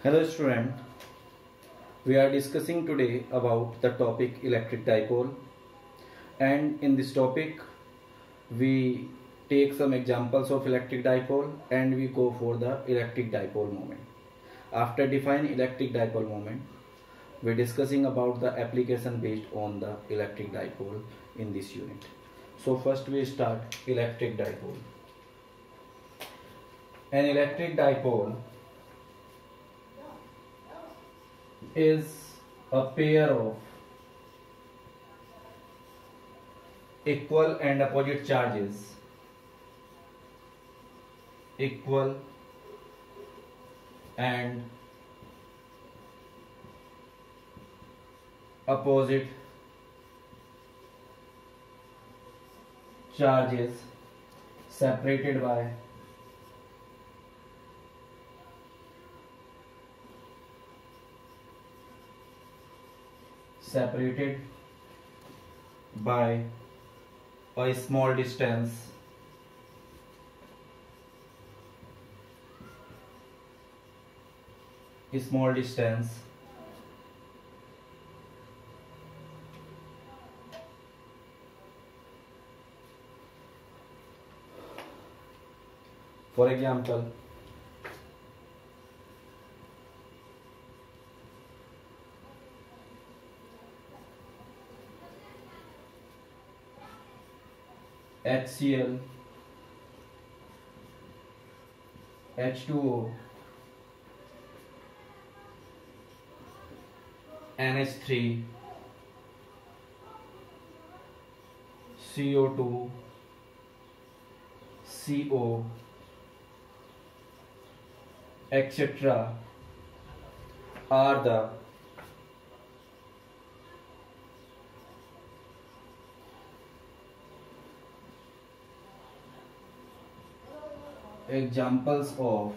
Hello student, we are discussing today about the topic electric dipole, and in this topic we take some examples of electric dipole and we go for the electric dipole moment. After defining electric dipole moment, we are discussing about the application based on the electric dipole in this unit. So first we start electric dipole. An electric dipole is a pair of equal and opposite charges, equal and opposite charges separated by a small distance for example HCl, H2O, NH3, CO2, CO, etc. are the examples of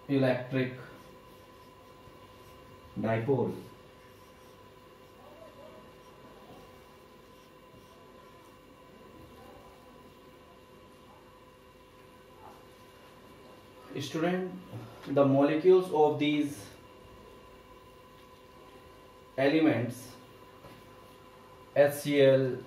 electric dipole. Student, the molecules of these elements HCl,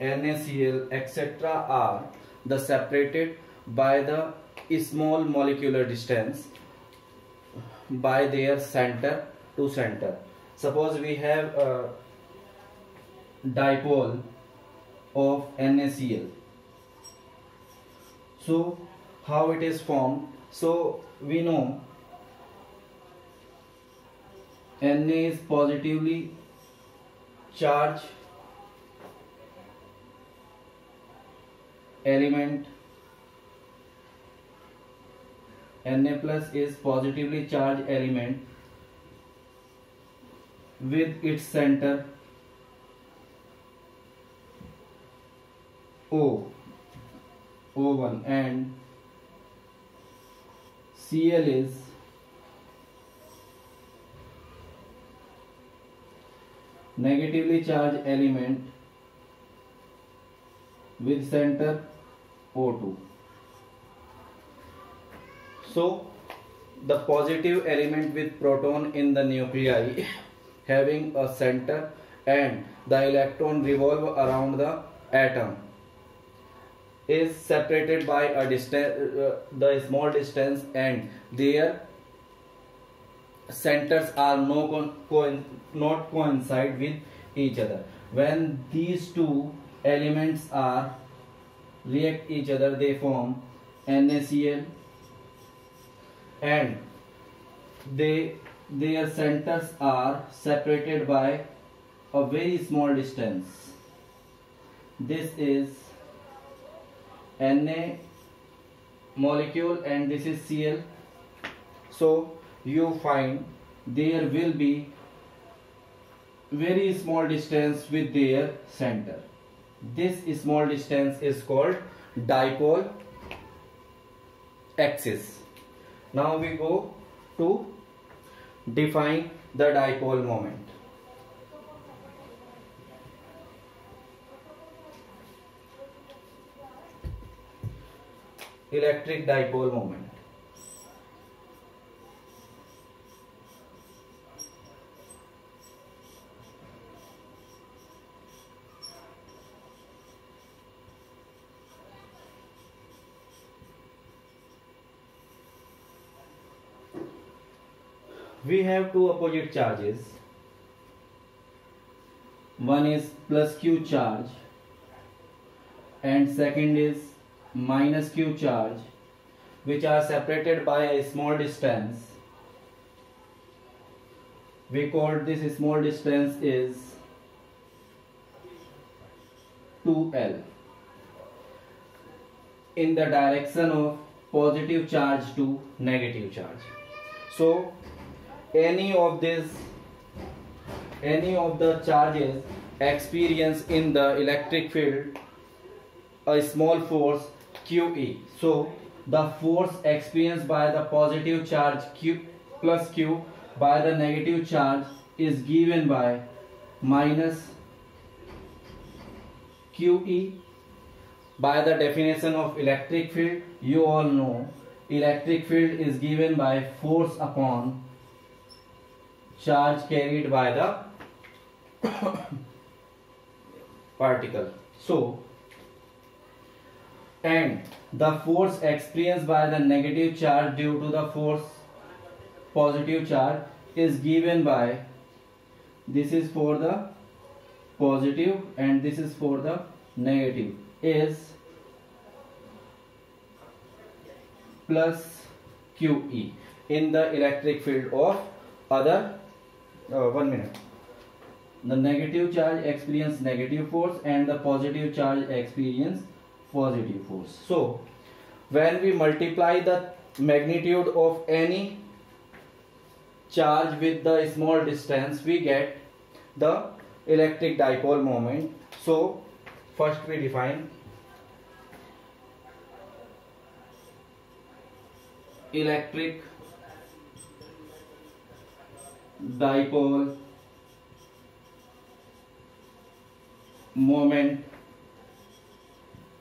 NaCl, etc. are the separated by the small molecular distance by their center to center. Suppose we have a dipole of NaCl. So how it is formed? So we know Na is positively charged element, Na plus is positively charged element with its center O1, and Cl is negatively charged element with center O2. So the positive element with proton in the nuclei having a center and the electron revolve around the atom is separated by a distance, the small distance, and their centers are not coincide with each other. When these two elements are react each other, they form NaCl, and their centers are separated by a very small distance. This is Na molecule and this is Cl. So you find there will be very small distance with their center. This small distance is called dipole axis. Now we go to define the dipole moment. electric dipole moment. We have two opposite charges. One is plus q charge and second is minus q charge, which are separated by a small distance. We call this small distance is 2L in the direction of positive charge to negative charge. So any of the charges experience in the electric field a small force QE. So the force experienced by the positive charge Q plus Q by the negative charge is given by minus QE. By the definition of electric field, you all know electric field is given by force upon charge carried by the particle. So, and the force experienced by the negative charge due to the force positive charge is given by, this is for the positive and this is for the negative, is plus QE in the electric field of other 1 minute. The negative charge experience negative force and the positive charge experience positive force. So when we multiply the magnitude of any charge with the small distance, we get the electric dipole moment. So first we define electric dipole moment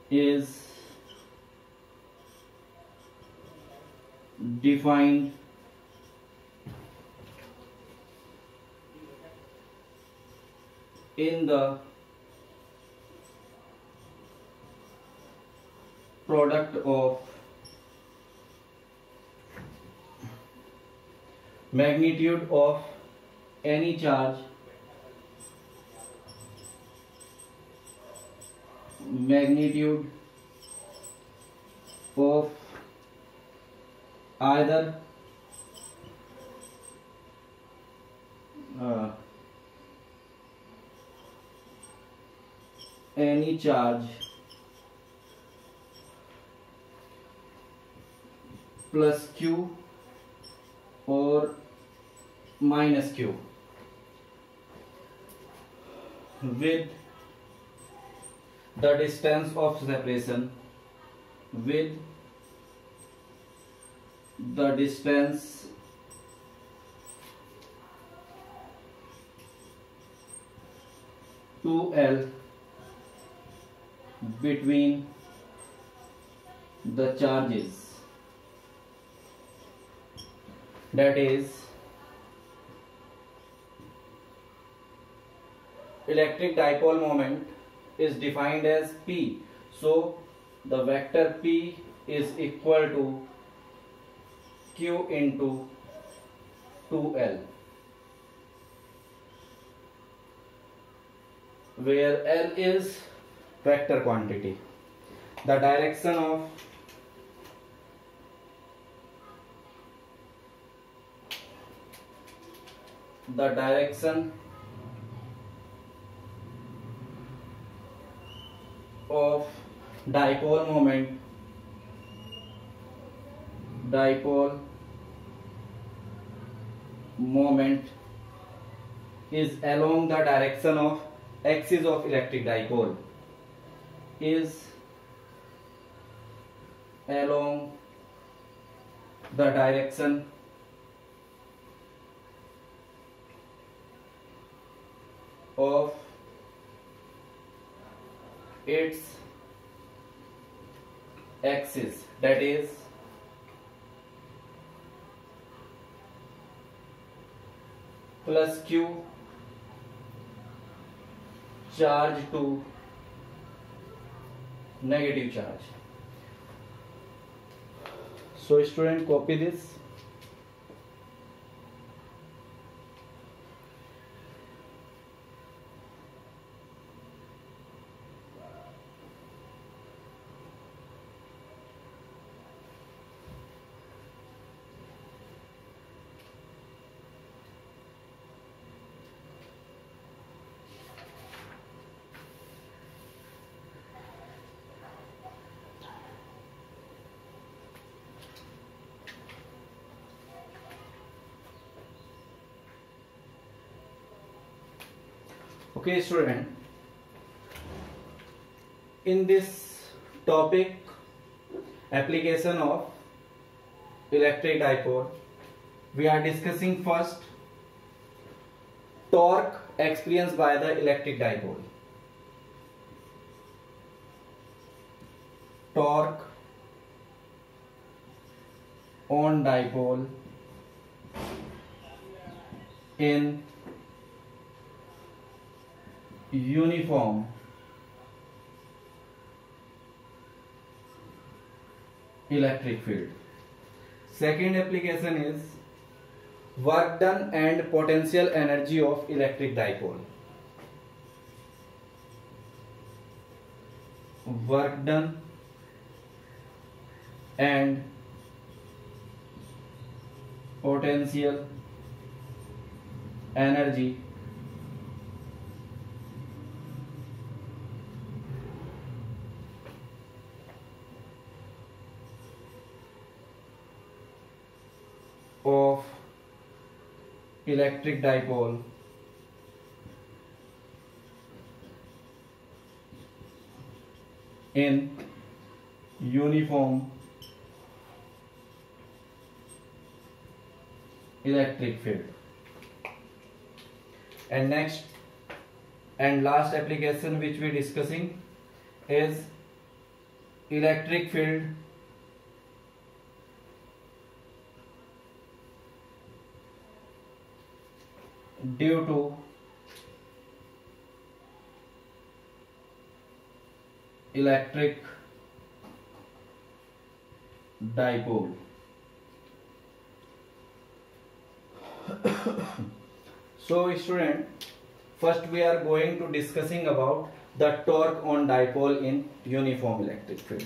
is defined in the product of magnitude of any charge, magnitude of either any charge plus Q or minus Q with the distance of separation, with the distance L between the charges, that is electric dipole moment is defined as P. So the vector P is equal to Q into 2L, where L is vector quantity. The direction of dipole moment is along the direction of axis of electric dipole, is along the direction of its axis, that is plus q charge to negative charge. So student, copy this. Okay student, in this topic application of electric dipole, we are discussing first torque experienced by the electric dipole. Torque on dipole in uniform electric field. Second application is work done and potential energy of electric dipole. Work done and potential energy of electric dipole in uniform electric field. And next and last application which we are discussing is electric field due to electric dipole. So student, first we are going to discussing about the torque on dipole in uniform electric field.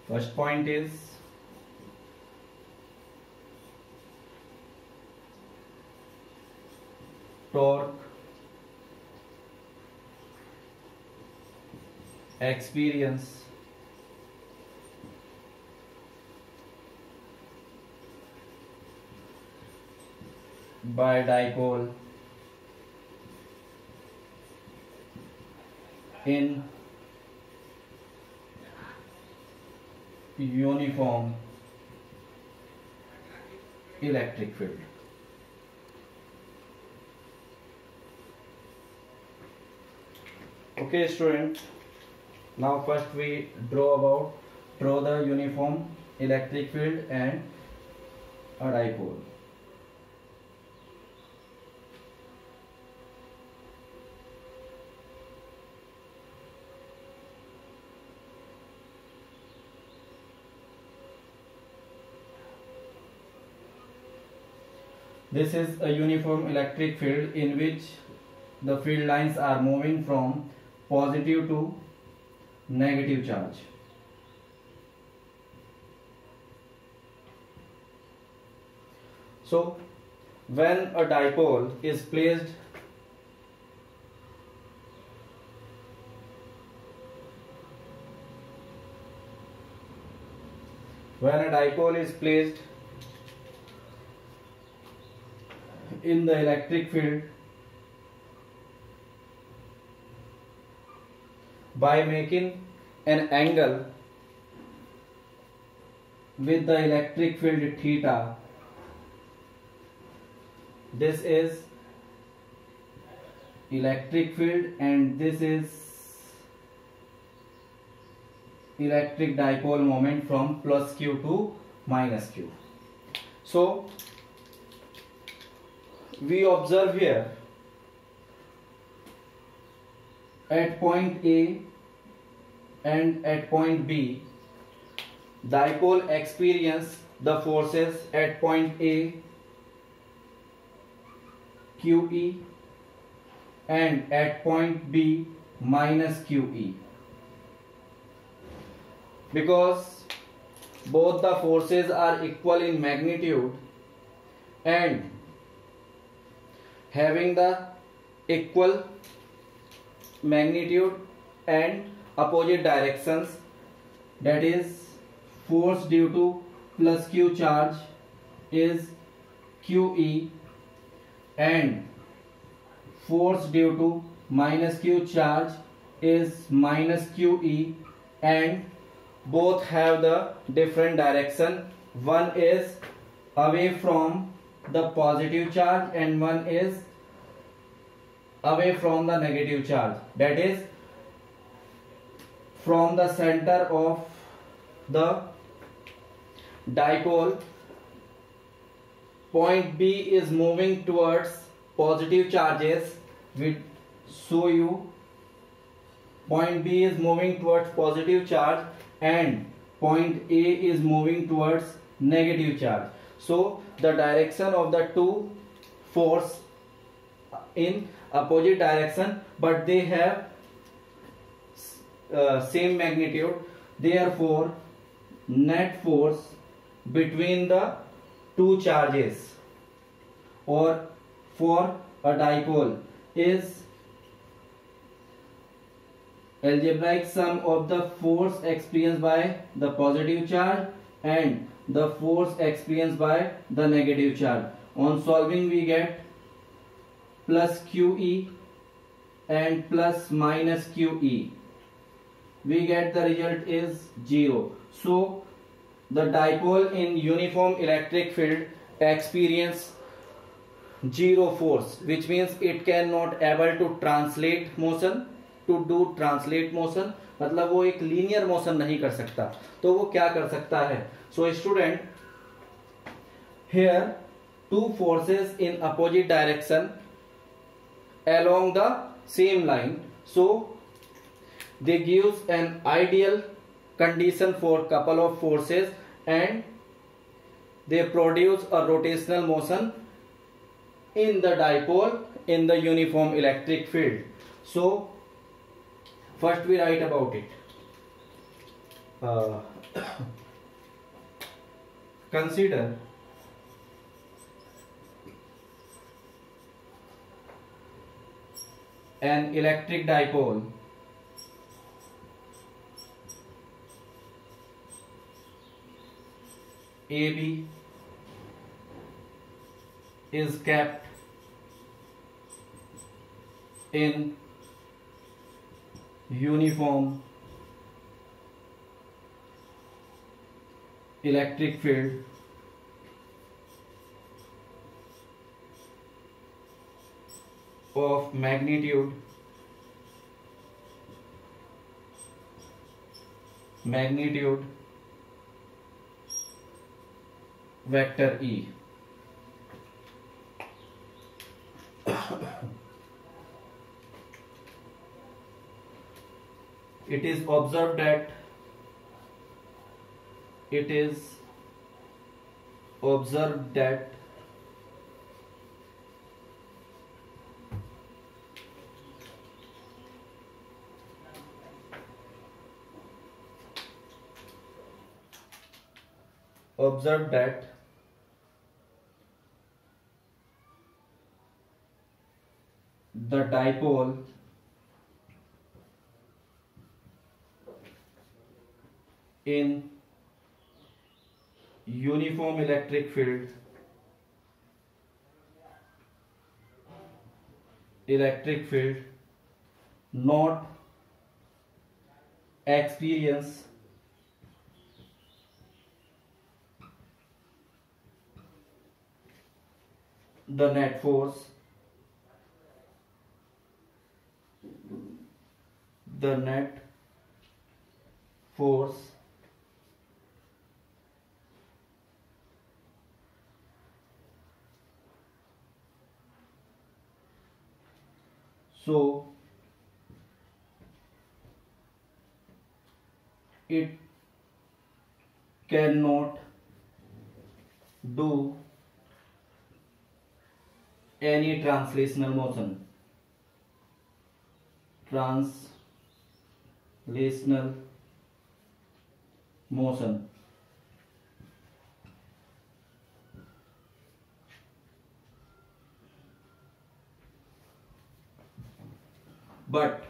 First point is torque experience by dipole in uniform electric field. Okay student, now first we draw the uniform electric field and a dipole. This is a uniform electric field in which the field lines are moving from positive to negative charge. So when a dipole is placed in the electric field by making an angle with the electric field theta. This is electric field and this is electric dipole moment from plus q to minus q. So we observe here at point A and at point B, dipole experience the forces at point A QE and at point B minus QE, because both the forces are equal in magnitude and having the equal magnitude and opposite directions, that is force due to plus q charge is QE and force due to minus q charge is minus QE, and both have the different direction. One is away from the positive charge and one is away from the negative charge, that is from the center of the dipole. Point B is moving towards positive charges. We show you point B is moving towards positive charge and point A is moving towards negative charge. So the direction of the two force in opposite direction, but they have same magnitude. Therefore net force between the two charges or for a dipole is algebraic sum of the force experienced by the positive charge and the force experienced by the negative charge. On solving we get plus QE and plus minus QE. We get the result is 0. So the dipole in uniform electric field experience zero force, which means it cannot able to translate motion, to do translate motion, मतलब वो एक linear motion नहीं कर सकता. तो वो क्या कर सकता है? So student, here two forces in opposite direction along the same line, so they gives an ideal condition for couple of forces and they produce a rotational motion in the dipole in the uniform electric field. So first we write about it. Consider an electric dipole AB is kept in uniform electric field of magnitude vector E. It is observed that the dipole in uniform electric field not experience the net force, the net force so it cannot do any translational motion. But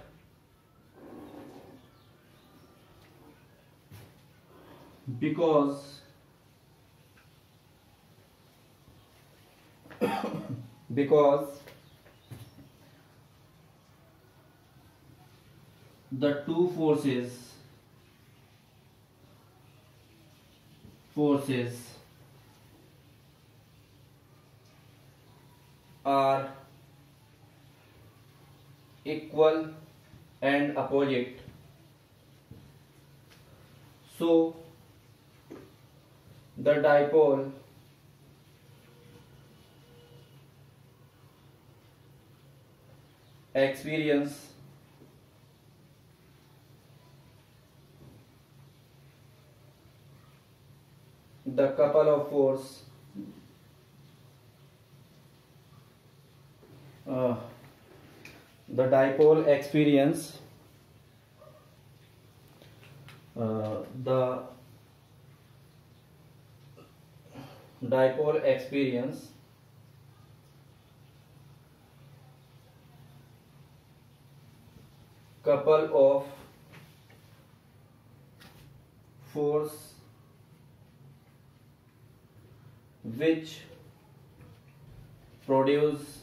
because the two forces are equal and opposite, so the dipole experience the couple of force the dipole experience the dipole experience couple of force which produce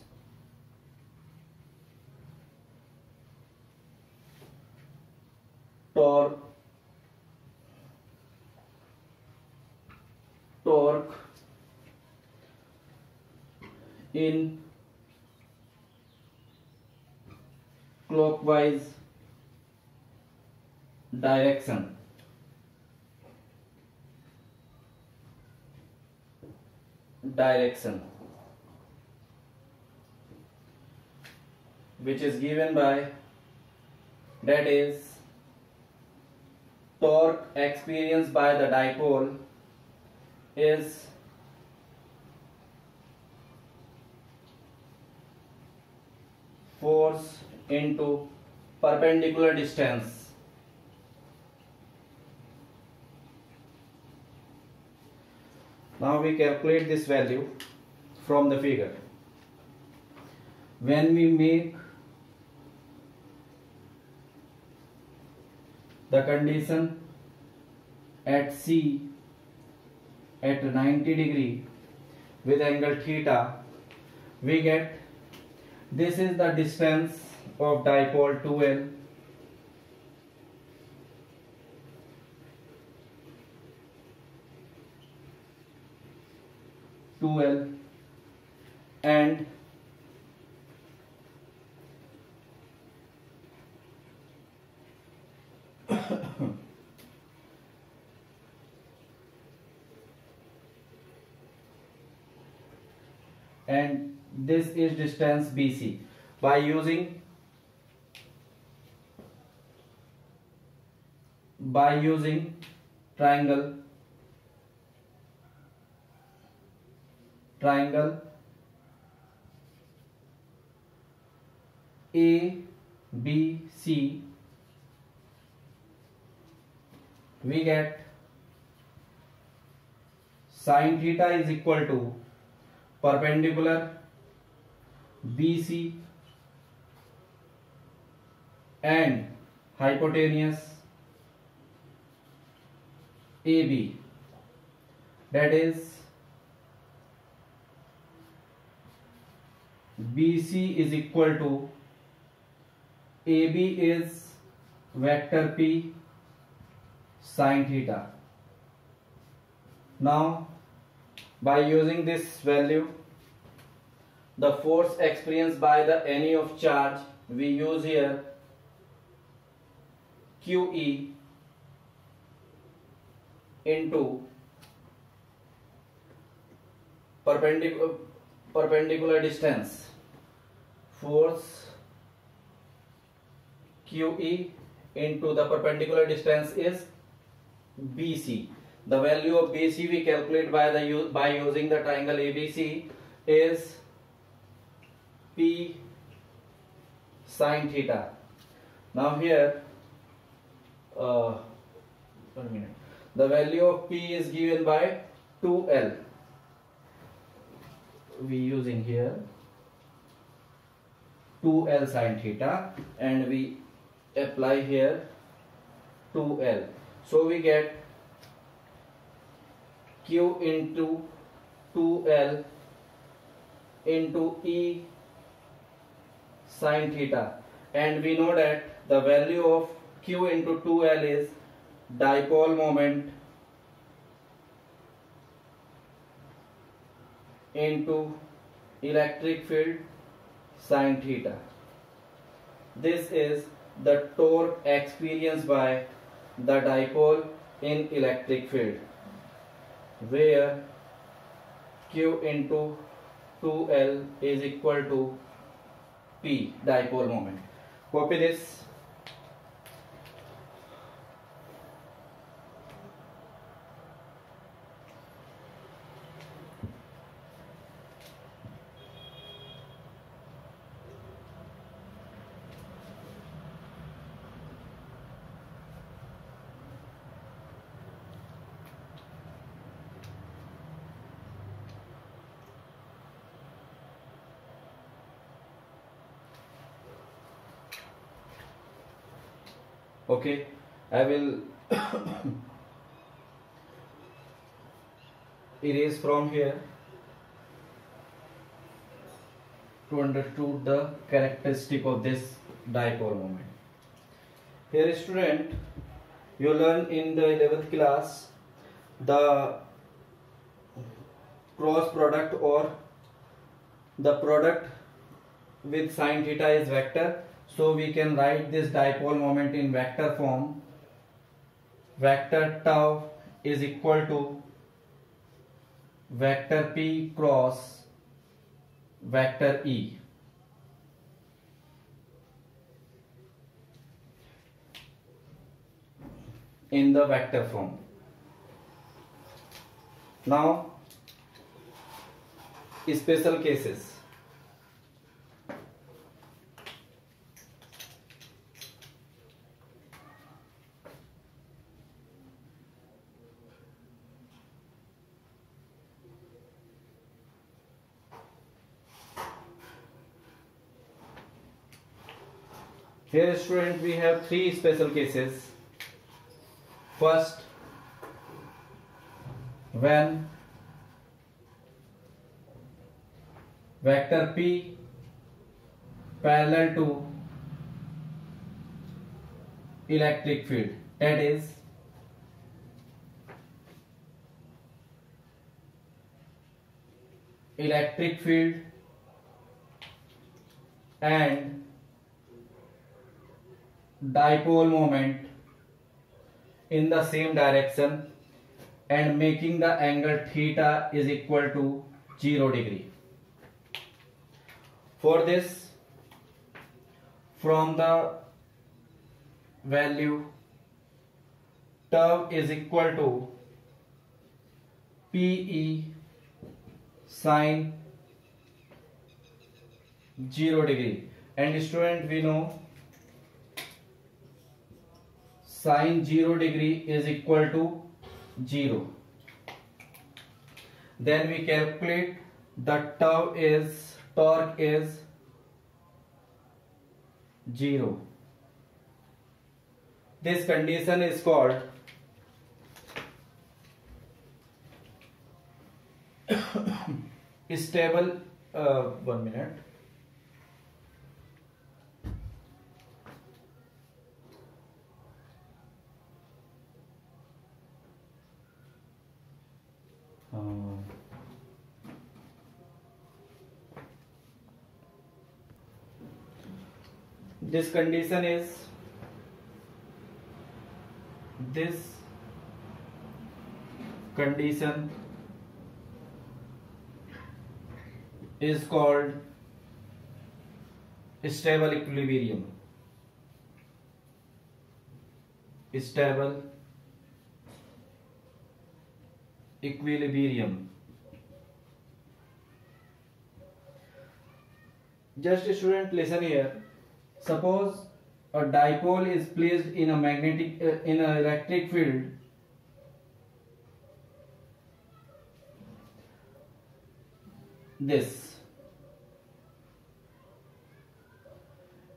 torque in clockwise direction. Which is given by, that is, torque experienced by the dipole is force into perpendicular distance. Now we calculate this value from the figure. When we make the condition at C at 90 degree with angle theta, we get this is the distance of dipole 2L, and and this is distance BC. By using triangle ABC, we get sin theta is equal to perpendicular BC and hypotenuse AB, that is BC is equal to AB is vector P sine theta. Now by using this value, the force experienced by the any of charge, we use here QE into perpendicular distance. Force QE into the perpendicular distance is BC. The value of BC we calculate by using the triangle ABC is P sine theta. Now here, 1 minute. The value of P is given by 2L. We using here 2L sine theta, and we apply here 2L. So we get Q into 2L into E sine theta, and we know that the value of Q into 2L is dipole moment into electric field sine theta. This is the torque experienced by the dipole in electric field, where Q into 2L is equal to P, dipole moment. Copy this. Okay, I will erase from here to understand the characteristic of this dipole moment. Here student, you learn in the 11th class the cross product or the product with sine theta is vector. So we can write this dipole moment in vector form. Vector tau is equal to vector P cross vector E. In the vector form. Now, special cases. Here student, we have 3 special cases. First, when vector P parallel to electric field, that is electric field and dipole moment in the same direction and making the angle theta is equal to 0 degree. For this, from the value tau is equal to PE sine 0 degree, and student, we know sine 0 degree is equal to 0. Then we calculate the torque is 0. This condition is called stable. 1 minute. uh, this condition is called stable equilibrium. Stable equilibrium. Just student, listen here. Suppose a dipole is placed in a electric field. This.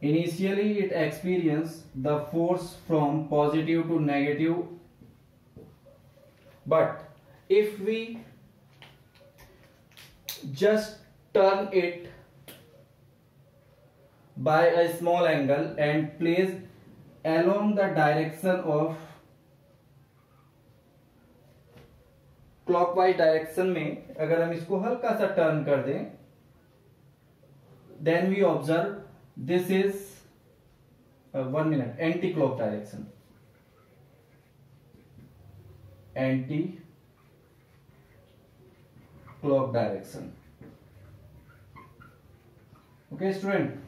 Initially it experiences the force from positive to negative, but if we just turn it by a small angle and place along the direction of clockwise direction में अगर हम इसको हल्का सा turn कर दें, then we observe this is 1 minute anti-clock direction. Anti-clock direction. Okay student,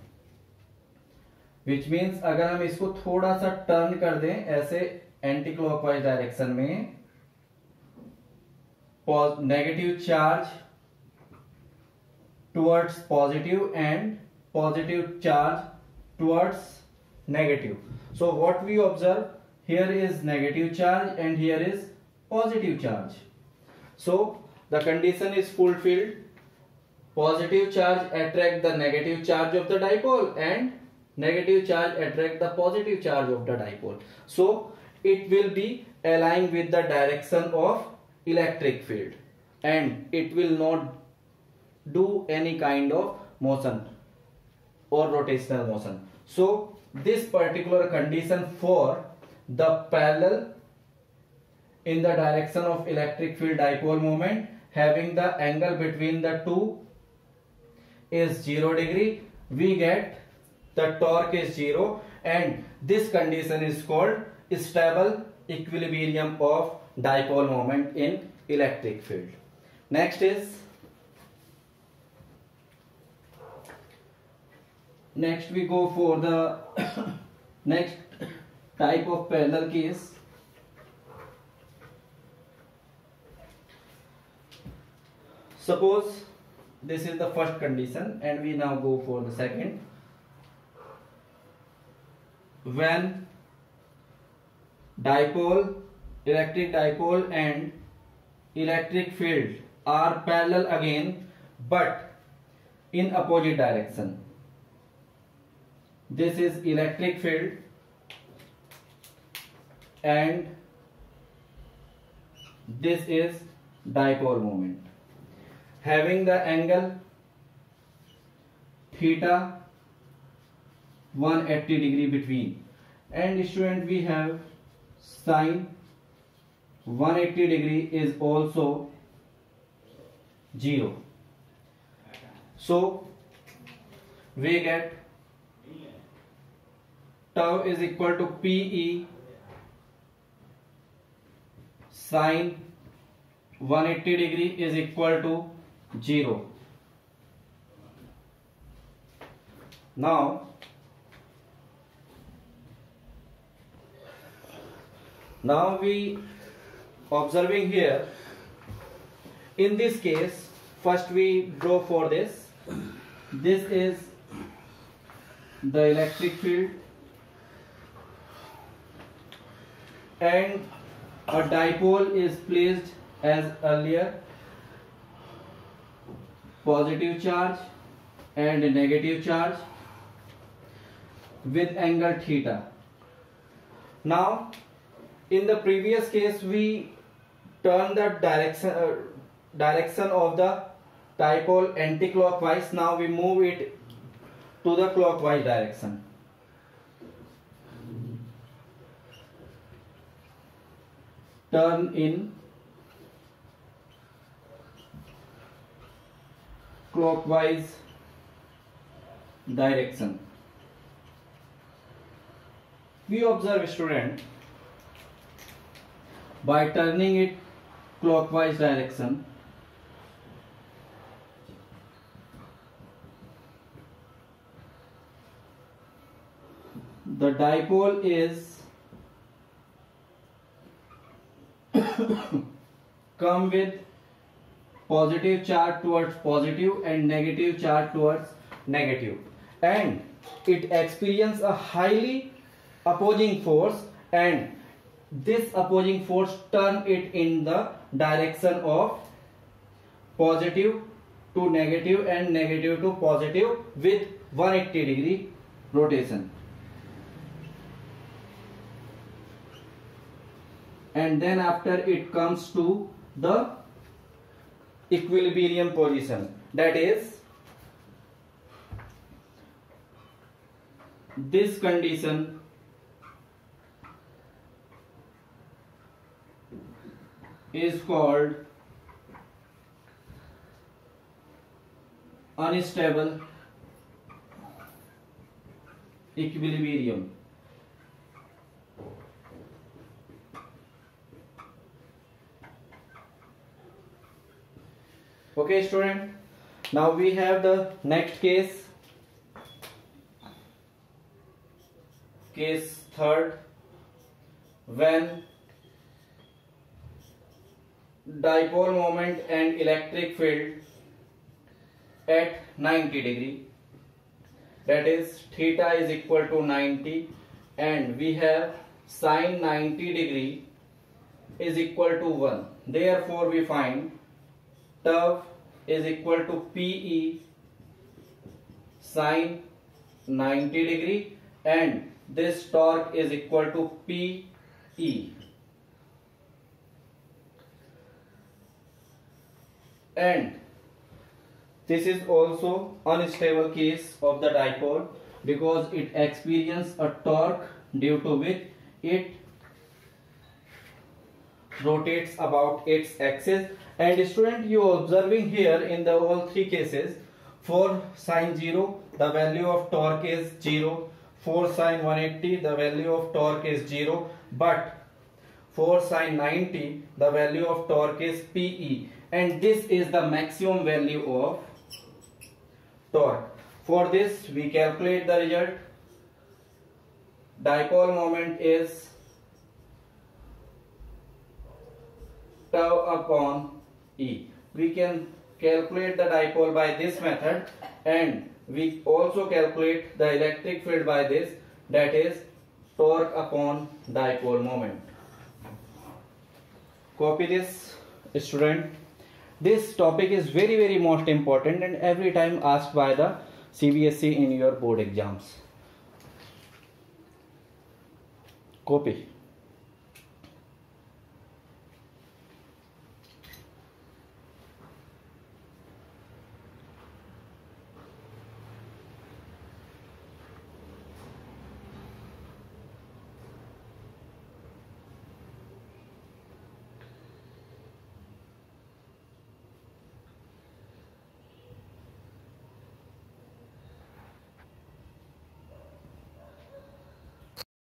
which means अगर हम इसको थोड़ा सा टर्न कर दें ऐसे एंटी क्लॉकवाइज डायरेक्शन में, negative charge towards positive and positive charge towards negative. So what we observe here is negative charge and here is positive charge. So the condition is fulfilled. Positive charge attract the negative charge of the dipole and negative charge attract the positive charge of the dipole. So it will be aligned with the direction of electric field and it will not do any kind of motion or rotational motion. So this particular condition for the parallel in the direction of electric field dipole moment having the angle between the two is 0 degree, we get the torque is 0 and this condition is called stable equilibrium of dipole moment in electric field. Next we go for the next type of parallel case. Suppose this is the first condition and we now go for the second. When electric dipole and electric field are parallel again but in opposite direction. This is electric field and this is dipole moment having the angle theta 180 degree between, and student we have sine 180 degree is also 0. So we get tau is equal to PE sine 180 degree is equal to 0. Now we observing here in this case, first we draw for this. This is the electric field and a dipole is placed as earlier, positive charge and negative charge with angle theta. Now in the previous case we turn the direction of the dipole anti-clockwise. Now we move it to the clockwise direction. Turn in clockwise direction. We observe, student, by turning it clockwise direction, the dipole is come with positive charge towards positive and negative charge towards negative, and it experiences a highly opposing force, and this opposing force turn it in the direction of positive to negative and negative to positive with 180-degree rotation. And then after it comes to the equilibrium position, that is, this condition is called unstable equilibrium. Okay, student, now we have the next case, case third, when dipole moment and electric field at 90 degree, that is theta is equal to 90, and we have sine 90 degree is equal to 1. Therefore we find tau is equal to PE sine 90 degree, and this torque is equal to PE. And this is also unstable case of the dipole, because it experiences a torque due to which it rotates about its axis. And student, you are observing here in the all three cases, for sine 0 the value of torque is 0, for sine 180 the value of torque is 0, but for sine 90 the value of torque is PE, and this is the maximum value of torque. For this we calculate the result. Dipole moment is tau upon E. We can calculate the dipole by this method, and we also calculate the electric field by this, that is torque upon dipole moment. Copy this, student. This topic is very most important and every time asked by the CBSE in your board exams. Copy.